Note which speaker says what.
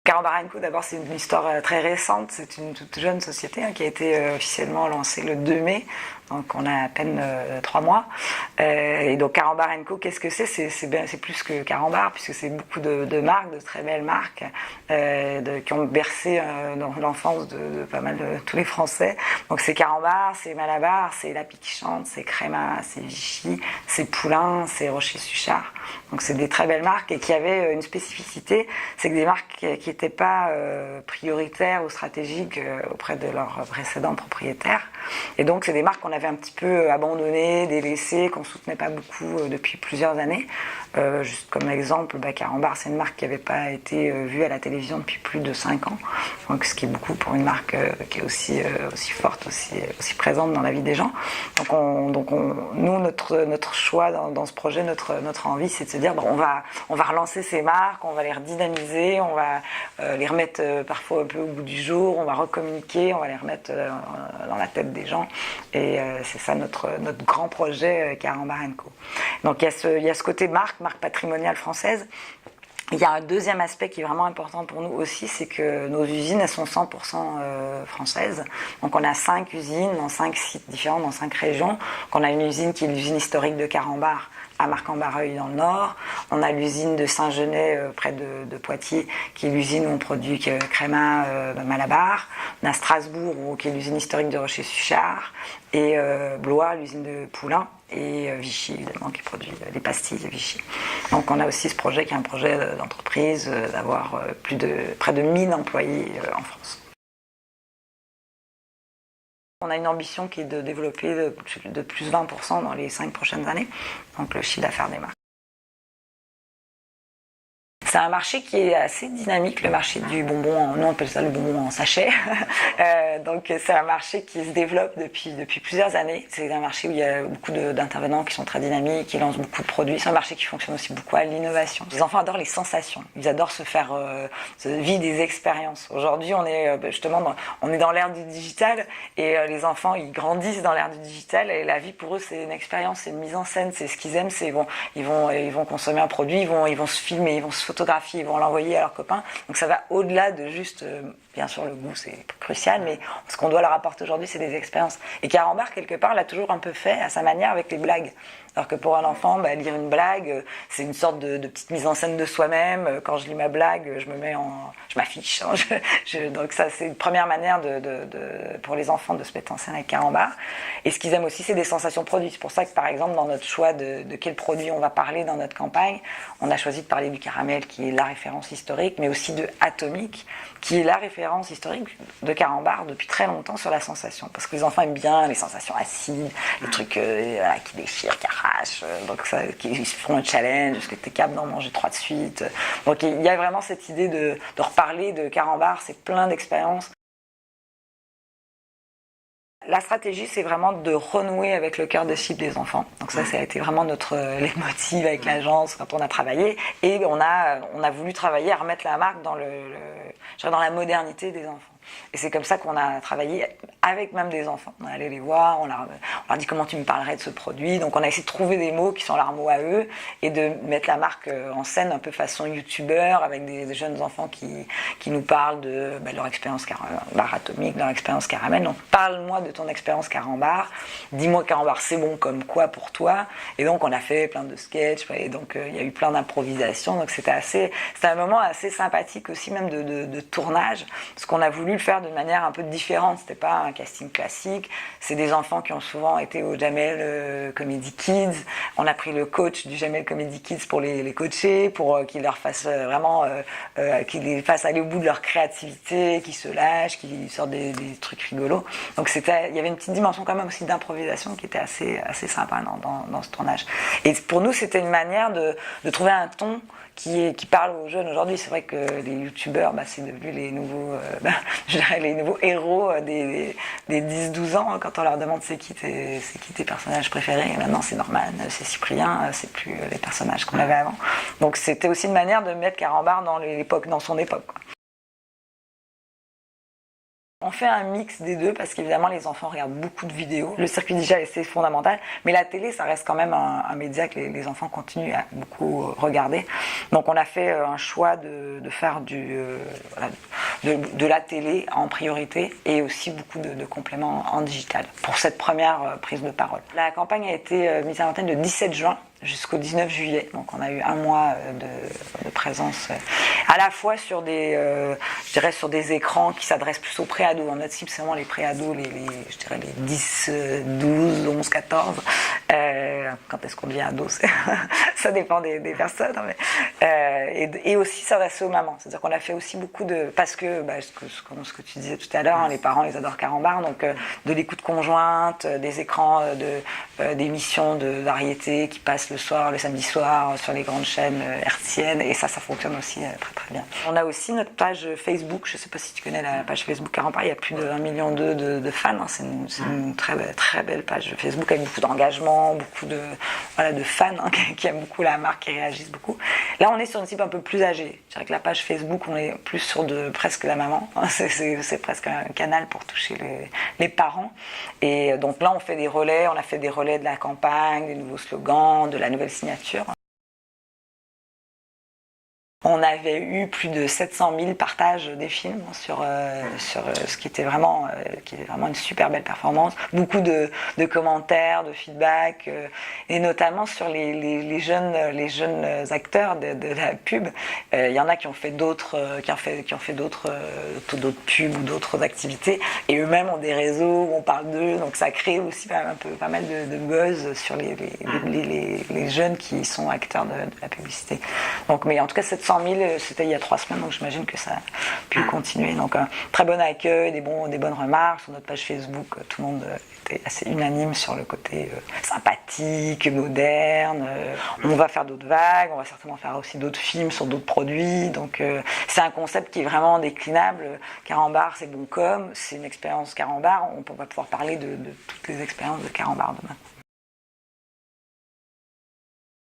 Speaker 1: Carambar & Co, d'abord, c'est une histoire très récente. C'est une toute jeune société qui a été officiellement lancée le 2 mai. Donc on a à peine 3 mois. Et donc Carambar & Co, qu'est-ce que c'est? C'est plus que Carambar, puisque c'est beaucoup de marques, de très belles marques, qui ont bercé dans l'enfance de pas mal de tous les Français. Donc c'est Carambar, c'est Malabar, c'est La Pie qui chante, c'est Créma, c'est Vichy, c'est Poulain, c'est Rocher-Suchard. Donc c'est des très belles marques et qui avaient une spécificité, c'est que des marques qui n'étaient pas prioritaires ou stratégiques auprès de leurs précédents propriétaires. Et donc c'est des marques qu'on avait un petit peu abandonnées, délaissées, qu'on ne soutenait pas beaucoup depuis plusieurs années. Juste comme exemple, Carambar, c'est une marque qui n'avait pas été vue à la télévision depuis plus de 5 ans. Donc, ce qui est beaucoup pour une marque qui est aussi forte, aussi présente dans la vie des gens. Donc nous, notre choix dans ce projet, notre envie, c'est de se dire on va relancer ces marques, on va les redynamiser, on va les remettre parfois un peu au goût du jour, on va recommuniquer, on va les remettre dans la tête des gens. Et c'est ça notre grand projet Carambar & Co. Donc il y a ce côté marque patrimoniale française. Il y a un deuxième aspect qui est vraiment important pour nous aussi, c'est que nos usines, elles sont 100% françaises. Donc on a 5 usines dans 5 sites différents, dans 5 régions. Donc on a une usine qui est l'usine historique de Carambar, à Marcq-en-Barreuil dans le nord. On a l'usine de Saint-Genès près de Poitiers, qui est l'usine où on produit Créma, Malabar. On a Strasbourg, qui est l'usine historique de Rocher-Suchard. Et Blois, l'usine de Poulain. Et Vichy, évidemment, qui produit les pastilles Vichy. Donc on a aussi ce projet qui est un projet d'entreprise, d'avoir près de 1000 employés en France. On a une ambition qui est de développer de plus 20% dans les 5 prochaines années, donc le chiffre d'affaires des marques. C'est un marché qui est assez dynamique, le marché du bonbon, nous on appelle ça le bonbon en sachet. Donc c'est un marché qui se développe depuis plusieurs années. C'est un marché où il y a beaucoup d'intervenants qui sont très dynamiques, qui lancent beaucoup de produits. C'est un marché qui fonctionne aussi beaucoup à l'innovation. Les enfants adorent les sensations, ils adorent se vivre des expériences. Aujourd'hui on est dans l'ère du digital et les enfants ils grandissent dans l'ère du digital et la vie pour eux c'est une expérience, c'est une mise en scène, c'est ce qu'ils aiment, ils vont consommer un produit, ils vont se filmer, ils vont se photographier, ils vont l'envoyer à leurs copains. Donc ça va au-delà de juste, bien sûr le goût c'est crucial, mais ce qu'on doit leur apporter aujourd'hui c'est des expériences. Et Carambar quelque part l'a toujours un peu fait à sa manière avec les blagues. Alors que pour un enfant, lire une blague, c'est une sorte de petite mise en scène de soi-même. Quand je lis ma blague, je m'affiche. Donc ça, c'est une première manière pour les enfants de se mettre en scène avec Carambar. Et ce qu'ils aiment aussi, c'est des sensations produits. C'est pour ça que, par exemple, dans notre choix de quel produit on va parler dans notre campagne, on a choisi de parler du caramel, qui est la référence historique, mais aussi de Atomique, qui est la référence historique de Carambar depuis très longtemps sur la sensation. Parce que les enfants aiment bien les sensations acides, les trucs qui déchirent, qui arrachent. Donc ils font un challenge, est-ce que tu es capable d'en manger 3 de suite? Donc il y a vraiment cette idée de reparler de Carambar, c'est plein d'expériences. La stratégie, c'est vraiment de renouer avec le cœur de cible des enfants. Donc ça a été vraiment notre leitmotiv avec l'agence quand on a travaillé. Et on a voulu travailler à remettre la marque dans la modernité des enfants. Et c'est comme ça qu'on a travaillé avec même des enfants. On est allé les voir, on leur a dit comment tu me parlerais de ce produit. Donc on a essayé de trouver des mots qui sont leurs mots à eux et de mettre la marque en scène un peu façon youtubeur avec des jeunes enfants qui nous parlent de leur expérience Carambar Atomique, leur expérience caramel. Donc parle-moi de ton expérience Carambar, dis-moi Carambar c'est bon comme quoi pour toi. Et donc on a fait plein de sketchs et donc il y a eu plein d'improvisations. Donc c'était un moment assez sympathique aussi même de tournage, parce qu'on a voulu le faire de manière un peu différente. C'était pas un casting classique, c'est des enfants qui ont souvent été au Jamel Comedy Kids. On a pris le coach du Jamel Comedy Kids pour les coacher, pour qu'ils leur fassent qu'ils les fassent aller au bout de leur créativité, qu'ils se lâchent, qu'ils sortent des trucs rigolos. Donc il y avait une petite dimension quand même aussi d'improvisation qui était assez sympa dans ce tournage. Et pour nous c'était une manière de trouver un ton qui parle aux jeunes aujourd'hui. C'est vrai que les youtubeurs, c'est devenu les nouveaux héros des 10-12 ans. Quand on leur demande c'est qui tes personnages préférés, et maintenant c'est Norman, c'est Cyprien, c'est plus les personnages qu'on avait avant. Donc c'était aussi une manière de mettre Carambar dans son époque, quoi. on fait un mix des deux parce qu'évidemment les enfants regardent beaucoup de vidéos. Le circuit digital c'est fondamental, mais la télé ça reste quand même un média que les enfants continuent à beaucoup regarder. Donc on a fait un choix de faire de la télé en priorité et aussi beaucoup de compléments en digital pour cette première prise de parole. La campagne a été mise à l'antenne le 17 juin jusqu'au 19 juillet. Donc on a eu un mois de présence à la fois sur je dirais sur des écrans qui s'adressent plus aux préados. Notre cible c'est vraiment les préados, je dirais les 10, 12, 11, 14. Quand est-ce qu'on devient ado ça dépend des personnes. Et aussi s'adresser aux mamans. C'est-à-dire qu'on a fait aussi beaucoup parce que ce que tu disais tout à l'heure, les parents ils adorent Carambar, donc de l'écoute conjointe, des écrans d'émissions de variété qui passent le soir, le samedi soir, sur les grandes chaînes hertziennes, et ça fonctionne aussi très très bien. On a aussi notre page Facebook, je ne sais pas si tu connais la page Facebook Carambar, il y a plus de 1,2 million de fans, hein. C'est une très, très belle page Facebook avec beaucoup d'engagement, beaucoup de fans hein, qui aiment beaucoup la marque, qui réagissent beaucoup. Là on est sur une cible un peu plus âgée, je dirais que la page Facebook on est plus sur presque la maman, c'est presque un canal pour toucher les parents, et donc là on a fait des relais de la campagne, des nouveaux slogans, de la nouvelle signature. On avait eu plus de 700 000 partages des films sur ce qui était vraiment une super belle performance. Beaucoup de commentaires, de feedback, et notamment sur les jeunes acteurs de la pub. Il y en a qui ont fait d'autres pubs ou d'autres activités, et eux-mêmes ont des réseaux où on parle d'eux, donc ça crée aussi pas mal de buzz sur les jeunes qui sont acteurs de la publicité. Donc, mais en tout cas 700 000, c'était il y a 3 semaines, donc j'imagine que ça a pu continuer. Donc un très bon accueil, des bonnes remarques. Sur notre page Facebook, tout le monde était assez unanime sur le côté sympathique, moderne. On va faire d'autres vagues, on va certainement faire aussi d'autres films sur d'autres produits. Donc c'est un concept qui est vraiment déclinable. Carambar, c'est bon c'est une expérience Carambar. On va pouvoir parler de toutes les expériences de Carambar demain.